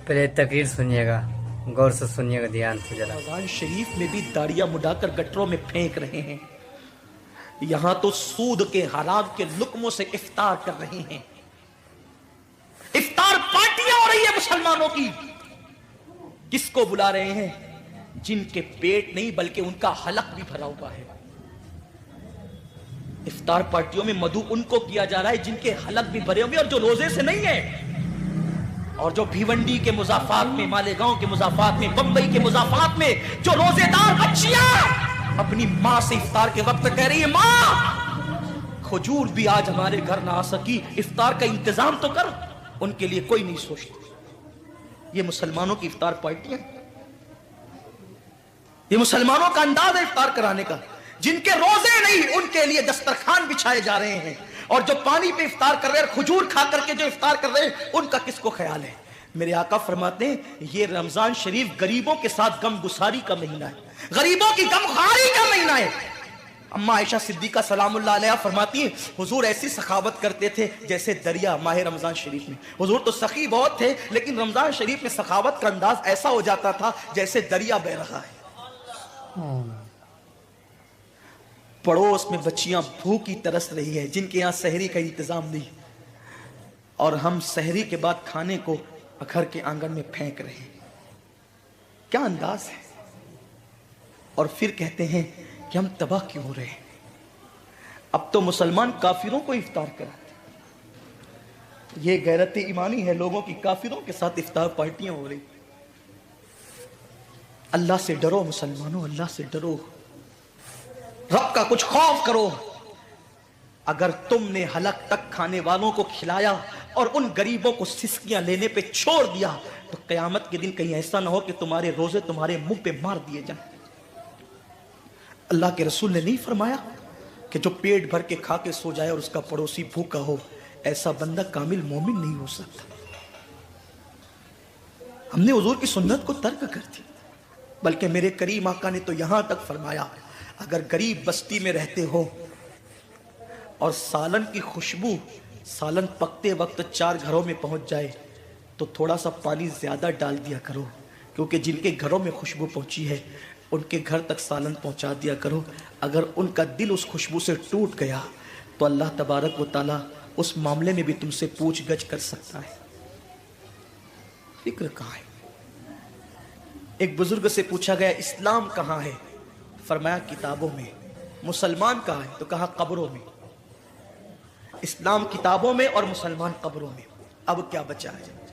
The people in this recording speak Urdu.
پہلے تقریر سنیے گا، غور سے سنیے گا، دھیان سے ذرا۔ رمضان شریف میں بھی داڑیاں مڈا کر گٹروں میں پھینک رہے ہیں، یہاں تو سود کے حرام کے لقموں سے افطار کر رہے ہیں۔ افطار پارٹیاں ہو رہی ہے مسلمانوں کی، کس کو بلا رہے ہیں؟ جن کے پیٹ نہیں بلکہ ان کا حلق بھی بھرا ہوا ہے۔ افطار پارٹیوں میں مدعو ان کو کیا جا رہا ہے جن کے حلق بھی بھرے ہوئے اور جو روزے سے نہیں ہے، اور جو بھیونڈی کے مضافات میں، مالیگاؤں کے مضافات میں، بمبئی کے مضافات میں جو روزے دار بچیاں اپنی ماں سے افطار کے وقت کہہ رہی ہے ماں کھجور بھی آج ہمارے گھر نہ آ سکی، افطار کا انتظام تو کر، ان کے لیے کوئی نہیں سوچتا۔ یہ مسلمانوں کی افطار پارٹیاں، یہ مسلمانوں کا انداز ہے افطار کرانے کا۔ جن کے روزے نہیں ان کے لیے دسترخوان بچھائے جا رہے ہیں، اور جو پانی پہ افطار کر رہے ہیں، کھجور کھا کر کے جو افطار کر رہے ہیں، ان کا کس کو خیال ہے؟ میرے آقا فرماتے ہیں یہ رمضان شریف غریبوں کے ساتھ غم گساری کا مہینہ ہے، غریبوں کی غم خواری کا مہینہ ہے۔ اما عائشہ صدیقہ سلام اللہ علیہ فرماتی ہیں حضور ایسی سخاوت کرتے تھے جیسے دریا ماہ رمضان شریف میں۔ حضور تو سخی بہت تھے، لیکن رمضان شریف میں سخاوت کا انداز ایسا ہو جاتا تھا جیسے دریا بہہ رہا ہے۔ پڑوس میں بچیاں بھوکی ترس رہی ہے جن کے یہاں سحری کا انتظام نہیں، اور ہم سحری کے بعد کھانے کو گھر کے آنگن میں پھینک رہے ہیں۔ کیا انداز ہے؟ اور پھر کہتے ہیں کہ ہم تباہ کیوں ہو رہے ہیں؟ اب تو مسلمان کافروں کو افطار کراتے ہیں۔ یہ غیرت ایمانی ہے لوگوں کی، کافروں کے ساتھ افطار پارٹیاں ہو رہی۔ اللہ سے ڈرو مسلمانوں، اللہ سے ڈرو، رب کا کچھ خوف کرو۔ اگر تم نے حلق تک کھانے والوں کو کھلایا اور ان غریبوں کو سسکیاں لینے پہ چھوڑ دیا تو قیامت کے دن کہیں ایسا نہ ہو کہ تمہارے روزے تمہارے منہ پہ مار دیے جائیں۔ اللہ کے رسول نے نہیں فرمایا کہ جو پیٹ بھر کے کھا کے سو جائے اور اس کا پڑوسی بھوکا ہو، ایسا بندہ کامل مومن نہیں ہو سکتا۔ ہم نے حضور کی سنت کو ترک کر دیا، بلکہ میرے کریم آقا نے تو یہاں تک فرمایا اگر غریب بستی میں رہتے ہو اور سالن کی خوشبو سالن پکتے وقت 4 گھروں میں پہنچ جائے تو تھوڑا سا پانی زیادہ ڈال دیا کرو، کیونکہ جن کے گھروں میں خوشبو پہنچی ہے ان کے گھر تک سالن پہنچا دیا کرو۔ اگر ان کا دل اس خوشبو سے ٹوٹ گیا تو اللہ تبارک و تعالیٰ اس معاملے میں بھی تم سے پوچھ گچھ کر سکتا ہے۔ فکر کہاں ہے؟ ایک بزرگ سے پوچھا گیا اسلام کہاں ہے؟ فرمایا کتابوں میں۔ مسلمان کہاں ہے؟ تو کہا قبروں میں۔ اسلام کتابوں میں اور مسلمان قبروں میں۔ اب کیا بچا ہے؟